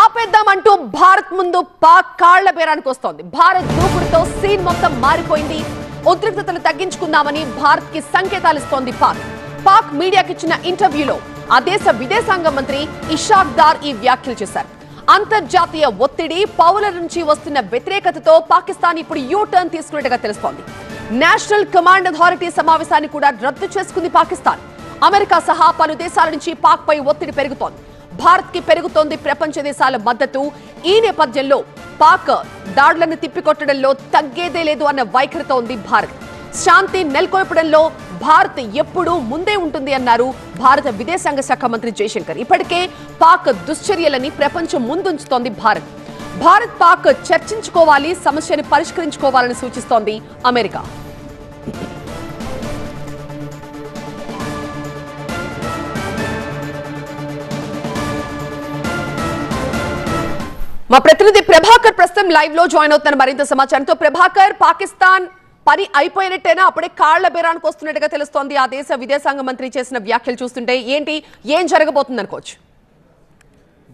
ఆపేద్దామంటూ భారత్ ముందు పాక్ కాళ్ల బేరానికి వస్తోంది. భారత్ దూకుడుతో సీన్ మొత్తం మారిపోయింది. ఉద్రిక్తతలు తగ్గించుకుందామని భారత్ కి సంకేతాలు ఇస్తోంది పాక్ మీడియాకి ఇచ్చిన ఇంటర్వ్యూలో ఆ దేశ విదేశాంగ మంత్రి ఇషాక్ దార్ ఈ వ్యాఖ్యలు చేశారు. అంతర్జాతీయ ఒత్తిడి, పౌరుల నుంచి వస్తున్న వ్యతిరేకతతో పాకిస్తాన్ ఇప్పుడు యూ టర్న్ తీసుకున్నట్టుగా తెలుస్తోంది. నేషనల్ కమాండ్ అథారిటీ సమావేశాన్ని కూడా రద్దు చేసుకుంది పాకిస్తాన్. అమెరికా సహా పలు దేశాల నుంచి పాక్ పై ఒత్తిడి పెరుగుతోంది. భారత్ కి పెరుగుతోంది ప్రపంచ దేశాల మద్దతు. ఈ నేపథ్యంలో పాక్ దాడులను తిప్పికొట్టడంలో తగ్గేదే లేదు అన్న వైఖరితో ఉంది భారత్. శాంతి నెలకొల్పడంలో భారత్ ఎప్పుడూ ముందే ఉంటుంది అన్నారు భారత విదేశాంగ శాఖ మంత్రి జయశంకర్. ఇప్పటికే పాక్ దుశ్చర్యలని ప్రపంచం ముందుంచుతోంది భారత్ పాక్ చర్చించుకోవాలి, సమస్యను పరిష్కరించుకోవాలని సూచిస్తోంది అమెరికా. మా ప్రతినిధి ప్రభాకర్ ప్రస్తుతం లైవ్ లో జాయిన్ అవుతున్నారు మరింత సమాచారంతో. ప్రభాకర్, పాకిస్తాన్ పని అయిపోయినట్టేనా? అప్పుడే కాళ్ల బేరానికి వస్తున్నట్టుగా తెలుస్తోంది. ఆ దేశ విదేశాంగ మంత్రి చేసిన వ్యాఖ్యలు చూస్తుంటే ఏం జరగబోతుంది అనుకోవచ్చు?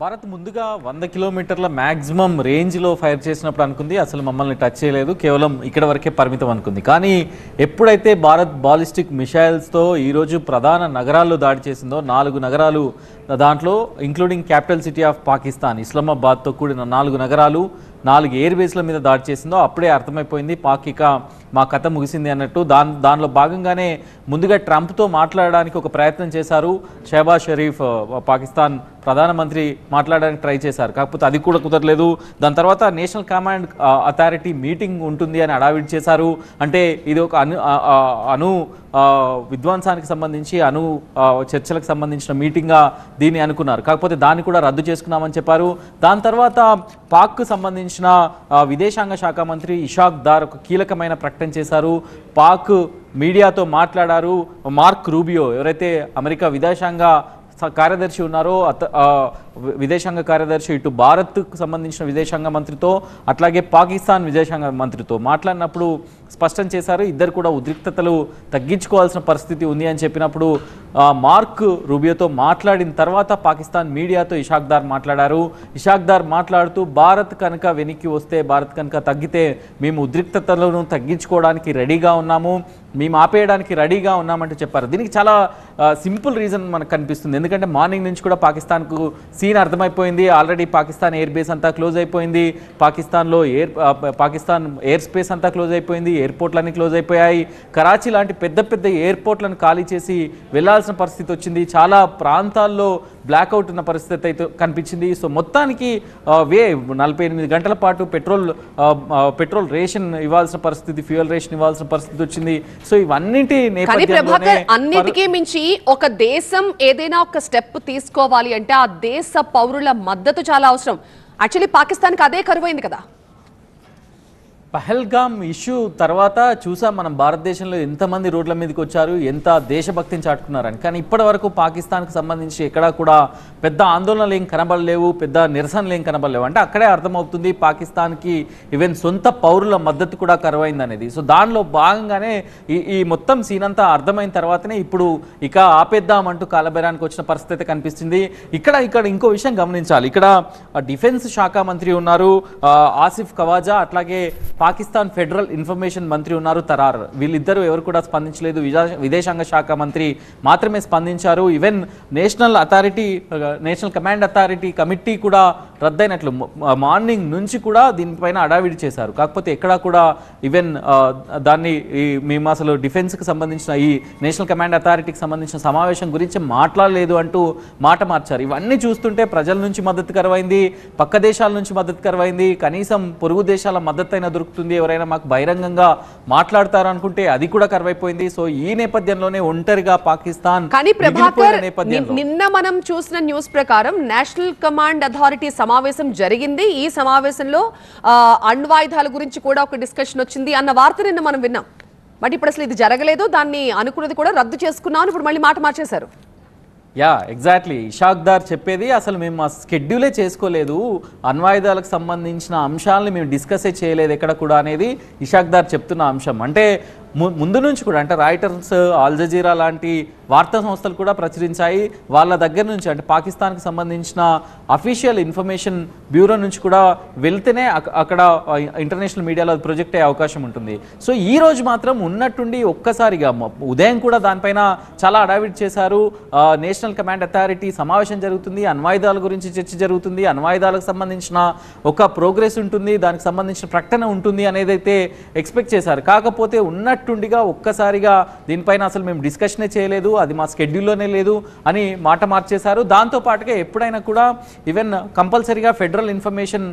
భారత్ ముందుగా 100 కిలోమీటర్ల మ్యాక్సిమం రేంజ్లో ఫైర్ చేసినప్పుడు అనుకుంది అసలు మమ్మల్ని టచ్ చేయలేదు, కేవలం ఇక్కడ వరకే పరిమితం అనుకుంది. కానీ ఎప్పుడైతే భారత్ బాలిస్టిక్ మిసైల్స్తో ఈరోజు ప్రధాన నగరాల్లో దాడి చేసిందో, 4 నగరాలు, దాంట్లో including capital city of Pakistan ఇస్లామాబాద్తో కూడిన 4 నగరాలు, 4 ఎయిర్ బేస్ల మీద దాడి చేసిందో అప్పుడే అర్థమైపోయింది పాక్ ఇక మా కథ ముగిసింది అన్నట్టు. దానిలో భాగంగానే ముందుగా ట్రంప్తో మాట్లాడడానికి ఒక ప్రయత్నం చేశారు. షహబాజ్ షరీఫ్ పాకిస్తాన్ ప్రధానమంత్రి మాట్లాడడానికి ట్రై చేశారు, కాకపోతే అది కూడా కుదరలేదు. దాని తర్వాత నేషనల్ కమాండ్ అథారిటీ మీటింగ్ ఉంటుంది అని అడావిడి చేశారు. అంటే ఇది ఒక అణు విధ్వంసానికి సంబంధించి చర్చలకు సంబంధించిన మీటింగ్గా దీన్ని అనుకున్నారు, కాకపోతే దాన్ని కూడా రద్దు చేసుకున్నామని చెప్పారు. దాని తర్వాత పాక్కు సంబంధించిన విదేశాంగ శాఖ మంత్రి ఇషాక్ దార్ ఒక కీలకమైన ప్రకటన చేశారు. పాక్ మీడియాతో మాట్లాడారు. మార్క్ రూబియో ఎవరైతే అమెరికా విదేశాంగ కార్యదర్శి ఉన్నారో, విదేశాంగ కార్యదర్శి ఇటు భారత్కు సంబంధించిన విదేశాంగ మంత్రితో అట్లాగే పాకిస్తాన్ విదేశాంగ మంత్రితో మాట్లాడినప్పుడు స్పష్టం చేశారు, ఇద్దరు కూడా ఉద్రిక్తతలు తగ్గించుకోవాల్సిన పరిస్థితి ఉంది అని చెప్పినప్పుడు మార్క్ రూబియోతో మాట్లాడిన తర్వాత పాకిస్తాన్ మీడియాతో ఇషాక్ దార్ మాట్లాడారు. ఇషాక్ దార్ మాట్లాడుతూ భారత్ కనుక వెనక్కి వస్తే, భారత్ కనుక తగ్గితే మేము ఉద్రిక్తతలను తగ్గించుకోవడానికి రెడీగా ఉన్నాము, మేము ఆపేయడానికి రెడీగా ఉన్నామంటూ చెప్పారు. దీనికి చాలా సింపుల్ రీజన్ మనకు కనిపిస్తుంది. ఎందుకంటే మార్నింగ్ నుంచి కూడా పాకిస్తాన్కు సీన్ అర్థమైపోయింది. ఆల్రెడీ పాకిస్తాన్ ఎయిర్ బేస్ అంతా క్లోజ్ అయిపోయింది, పాకిస్తాన్ ఎయిర్ స్పేస్ అంతా క్లోజ్ అయిపోయింది, ఎయిర్పోర్ట్లన్నీ క్లోజ్ అయిపోయాయి. కరాచీ లాంటి పెద్ద పెద్ద ఎయిర్పోర్ట్లను ఖాళీ చేసి వెళ్లాల్సిన పరిస్థితి వచ్చింది. చాలా ప్రాంతాల్లో బ్లాక్అవుట్ ఉన్న పరిస్థితి అయితే కనిపించింది. సో మొత్తానికి 48 గంటల పాటు పెట్రోల్ రేషన్ ఇవ్వాల్సిన పరిస్థితి, ఫ్యూయల్ రేషన్ ఇవ్వాల్సిన పరిస్థితి వచ్చింది. సో ఇవన్నిటి నేపథ్యంలోనే అన్నిటికీ మించి ఒక దేశం ఏదైనా ఒక స్టెప్ తీసుకోవాలి అంటే ఆ దేశ పౌరుల మద్దతు చాలా అవసరం. యాక్చువల్లీ పాకిస్తాన్కి అదే కరువైంది కదా. పహల్గామ్ ఇష్యూ తర్వాత చూసాం మనం భారతదేశంలో ఎంతమంది రోడ్ల మీదకి వచ్చారు, ఎంత దేశభక్తిని చాటుకున్నారని. కానీ ఇప్పటి వరకు పాకిస్తాన్కి సంబంధించి ఎక్కడా కూడా పెద్ద ఆందోళనలు ఏం కనబడలేవు, పెద్ద నిరసనలు ఏం కనబడలేవు. అంటే అక్కడే అర్థమవుతుంది పాకిస్తాన్కి ఈవెన్ సొంత పౌరుల మద్దతు కూడా కరువైంది అనేది. సో దానిలో భాగంగానే ఈ మొత్తం సీన్ అంతా అర్థమైన తర్వాతనే ఇప్పుడు ఇక ఆపేద్దామంటూ కాలబేరానికి వచ్చిన పరిస్థితి కనిపిస్తుంది. ఇక్కడ ఇంకో విషయం గమనించాలి. ఇక్కడ డిఫెన్స్ శాఖ మంత్రి ఉన్నారు ఆసిఫ్ ఖవాజా, అట్లాగే పాకిస్తాన్ ఫెడరల్ ఇన్ఫర్మేషన్ మంత్రి ఉన్నారు తరార్. వీళ్ళిద్దరూ ఎవరు కూడా స్పందించలేదు, విదేశాంగ శాఖ మంత్రి మాత్రమే స్పందించారు. Even national command authority committee కూడా రద్దయినట్లు మార్నింగ్ నుంచి కూడా దీనిపైన అడావిడి చేశారు. కాకపోతే ఎక్కడా కూడా ఈవెన్ దాన్ని మేము అసలు డిఫెన్స్కి సంబంధించిన ఈ నేషనల్ కమాండ్ అథారిటీకి సంబంధించిన సమావేశం గురించి మాట్లాడలేదు అంటూ మాట మార్చారు. ఇవన్నీ చూస్తుంటే ప్రజల నుంచి మద్దతు కరువైంది, పక్క దేశాల నుంచి మద్దతు కరువైంది, కనీసం పొరుగు దేశాల మద్దతు అయినా దొరుకుతుంది, ఎవరైనా మాకు బహిరంగంగా మాట్లాడతారు అనుకుంటే అది కూడా కరువైపోయింది. సో ఈ నేపథ్యంలోనే ఒంటరిగా పాకిస్తాన్. కానీ ప్రభాకర్, నిన్న మనం చూసిన న్యూస్ ప్రకారం నేషనల్ కమాండ్ అథారిటీ సమావేశం జరిగింది. ఈ సమావేశంలో అణ్వాయుధాల గురించి కూడా ఒక డిస్కషన్ వచ్చింది అన్న వార్త నిన్న మనం విన్నాం. బట్ ఇప్పుడు అసలు ఇది జరగలేదు, దాన్ని అనుకున్నది కూడా రద్దు చేసుకున్నాం, ఇప్పుడు మళ్ళీ మాట మార్చేశారు. ఎగ్జాక్ట్లీ ఇషాక్ దార్ చెప్పేది అసలు మేము మా స్కెడ్యూలే చేసుకోలేదు, అణ్వాయుధాలకు సంబంధించిన అంశాలను మేము డిస్కసే చేయలేదు ఎక్కడ కూడా అనేది ఇషాక్ దార్ చెప్తున్న అంశం. అంటే ముందు నుంచి కూడా అంటే రాయిటర్స్, ఆల్ జజీరా లాంటి వార్తా సంస్థలు కూడా ప్రచురించాయి. వాళ్ళ దగ్గర నుంచి అంటే పాకిస్తాన్కి సంబంధించిన అఫీషియల్ ఇన్ఫర్మేషన్ బ్యూరో నుంచి కూడా వెళ్తేనే అక్కడ ఇంటర్నేషనల్ మీడియాలో అది ప్రొజెక్ట్ అయ్యే అవకాశం ఉంటుంది. సో ఈ రోజు మాత్రం ఉన్నట్టుండి ఒక్కసారిగా ఉదయం కూడా దానిపైన చాలా అడావిడ్ చేశారు. నేషనల్ కమాండ్ అథారిటీ సమావేశం జరుగుతుంది, అణ్వాయుధాల గురించి చర్చ జరుగుతుంది, అణ్వాయుధాలకు సంబంధించిన ఒక ప్రోగ్రెస్ ఉంటుంది, దానికి సంబంధించిన ప్రకటన ఉంటుంది అనేది అయితే ఎక్స్పెక్ట్ చేశారు. కాకపోతే ఉన్నట్టుండిగా ఒక్కసారిగా దీనిపైన అసలు మేము డిస్కషనే చేయలేదు, అది మా స్కెడ్యూల్లోనే లేదు అని మాట మార్చేశారు. దాంతోపాటుగా ఎప్పుడైనా కూడా ఈవెన్ కంపల్సరీగా ఫెడరల్ ఇన్ఫర్మేషన్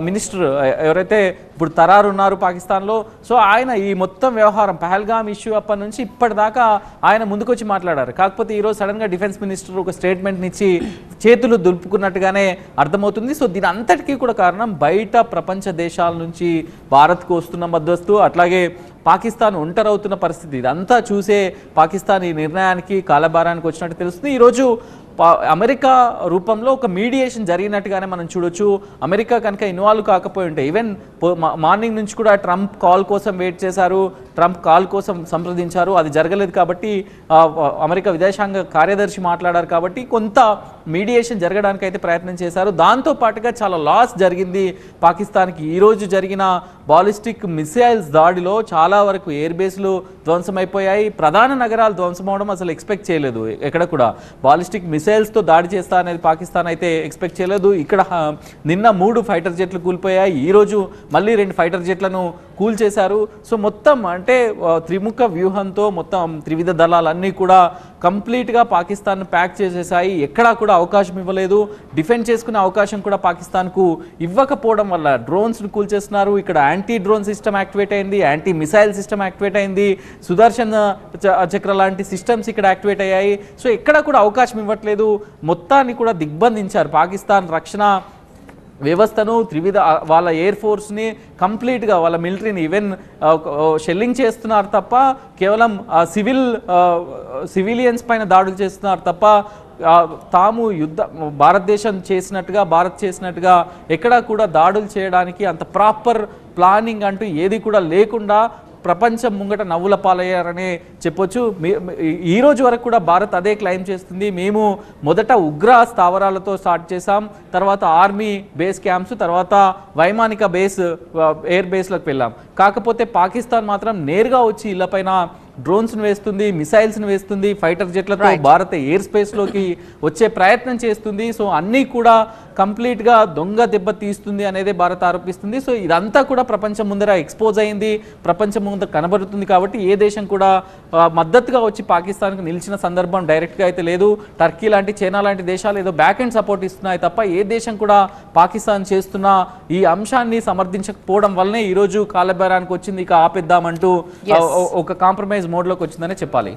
మినిస్టర్ ఎవరైతే ఇప్పుడు తరారు ఉన్నారు పాకిస్తాన్లో, సో ఆయన ఈ మొత్తం వ్యవహారం పహల్గామ్ ఇష్యూ అప్పటి నుంచి ఇప్పటిదాకా ఆయన ముందుకొచ్చి మాట్లాడారు. కాకపోతే ఈరోజు సడన్గా డిఫెన్స్ మినిస్టర్ ఒక స్టేట్మెంట్ని ఇచ్చి చేతులు దులుపుకున్నట్టుగానే అర్థమవుతుంది. సో దీని అంతటికీ కూడా కారణం బయట ప్రపంచ దేశాల నుంచి భారత్కు వస్తున్న మద్దతు, అట్లాగే పాకిస్తాన్ ఒంటరవుతున్న పరిస్థితి, ఇదంతా చూసే పాకిస్తాన్ ఈ నిర్ణయానికి కాలభారానికి వచ్చినట్టు తెలుస్తుంది. ఈరోజు అమెరికా రూపంలో ఒక మీడియేషన్ జరిగినట్టుగానే మనం చూడొచ్చు. అమెరికా కనుక ఇన్వాల్వ్ కాకపోయి ఉంటే ఈవెన్ మార్నింగ్ నుంచి కూడా ట్రంప్ కాల్ కోసం వెయిట్ చేశారు, ట్రంప్ కాల్ కోసం సంప్రదించారు, అది జరగలేదు. కాబట్టి అమెరికా విదేశాంగ కార్యదర్శి మాట్లాడారు కాబట్టి కొంత మీడియేషన్ జరగడానికి అయితే ప్రయత్నం చేశారు. దాంతోపాటుగా చాలా లాస్ జరిగింది పాకిస్తాన్కి. ఈరోజు జరిగిన బాలిస్టిక్ మిసైల్స్ దాడిలో చాలా వరకు ఎయిర్ బేస్లు ధ్వంసమైపోయాయి, ప్రధాన నగరాలు ధ్వంసమవడం అసలు ఎక్స్పెక్ట్ చేయలేదు. ఎక్కడ కూడా బాలిస్టిక్ మిసైల్స్తో దాడి చేస్తా అనేది పాకిస్తాన్ అయితే ఎక్స్పెక్ట్ చేయలేదు. ఇక్కడ నిన్న 3 ఫైటర్ జెట్లు కూలిపోయాయి, ఈరోజు మళ్ళీ 2 ఫైటర్ జెట్లను కూల్చేశారు. సో మొత్తం అంటే త్రిముఖ వ్యూహంతో మొత్తం త్రివిధ దళాలన్నీ కూడా కంప్లీట్గా పాకిస్తాన్ ప్యాక్ చేసేసాయి. ఎక్కడా కూడా అవకాశం ఇవ్వలేదు, డిఫెండ్ చేసుకునే అవకాశం కూడా పాకిస్తాన్కు ఇవ్వకపోవడం వల్ల డ్రోన్స్ను కూల్చేస్తున్నారు. ఇక్కడ యాంటీ డ్రోన్ సిస్టమ్ యాక్టివేట్ అయింది, యాంటీ మిసైల్ సిస్టమ్ యాక్టివేట్ అయింది, సుదర్శన్ చక్ర లాంటి సిస్టమ్స్ ఇక్కడ యాక్టివేట్ అయ్యాయి. సో ఎక్కడ కూడా అవకాశం ఇవ్వట్లేదు, మొత్తాన్ని కూడా దిగ్బంధించారు పాకిస్తాన్ రక్షణ వ్యవస్థను, త్రివిధ వాళ్ళ ఎయిర్ ఫోర్స్ని కంప్లీట్గా, వాళ్ళ మిలిటరీని ఈవెన్ షెల్లింగ్ చేస్తున్నారు తప్ప కేవలం సివిలియన్స్ పైన దాడులు చేస్తున్నారు తప్ప తాము భారతదేశం చేసినట్టుగా, భారత్ చేసినట్టుగా ఎక్కడా కూడా దాడులు చేయడానికి అంత ప్రాపర్ ప్లానింగ్ అంటూ ఏది కూడా లేకుండా ప్రపంచం ముంగట నవ్వుల పాలయ్యారనే చెప్పొచ్చు. ఈ రోజు వరకు కూడా భారత్ అదే క్లెయిమ్ చేస్తుంది. మేము మొదట ఉగ్ర స్థావరాలతో స్టార్ట్ చేసాం, తర్వాత ఆర్మీ బేస్ క్యాంప్స్, తర్వాత వైమానిక బేస్ ఎయిర్ బేస్లకు వెళ్ళాం. కాకపోతే పాకిస్తాన్ మాత్రం నేరుగా వచ్చి ఇళ్లపైన డ్రోన్స్ను వేస్తుంది, మిసైల్స్ను వేస్తుంది, ఫైటర్ జెట్లతో భారత ఎయిర్ స్పేస్లోకి వచ్చే ప్రయత్నం చేస్తుంది. సో అన్నీ కూడా కంప్లీట్గా దొంగ దెబ్బ తీస్తుంది అనేది భారత్ ఆరోపిస్తుంది. సో ఇదంతా కూడా ప్రపంచం ముందర ఎక్స్పోజ్ అయింది, ప్రపంచం ముందర కనబడుతుంది. కాబట్టి ఏ దేశం కూడా మద్దతుగా వచ్చి పాకిస్తాన్కు నిలిచిన సందర్భం డైరెక్ట్గా అయితే లేదు. టర్కీ లాంటి, చైనా లాంటి దేశాలు ఏదో బ్యాక్ అండ్ సపోర్ట్ ఇస్తున్నాయి తప్ప ఏ దేశం కూడా పాకిస్తాన్ చేస్తున్న ఈ అంశాన్ని సమర్థించకపోవడం వల్లనే ఈరోజు కాలబేరానికి వచ్చింది, ఇక ఆపేద్దామంటూ ఒక కాంప్రమైజ్ మోడ్లోకి వచ్చిందనే చెప్పాలి.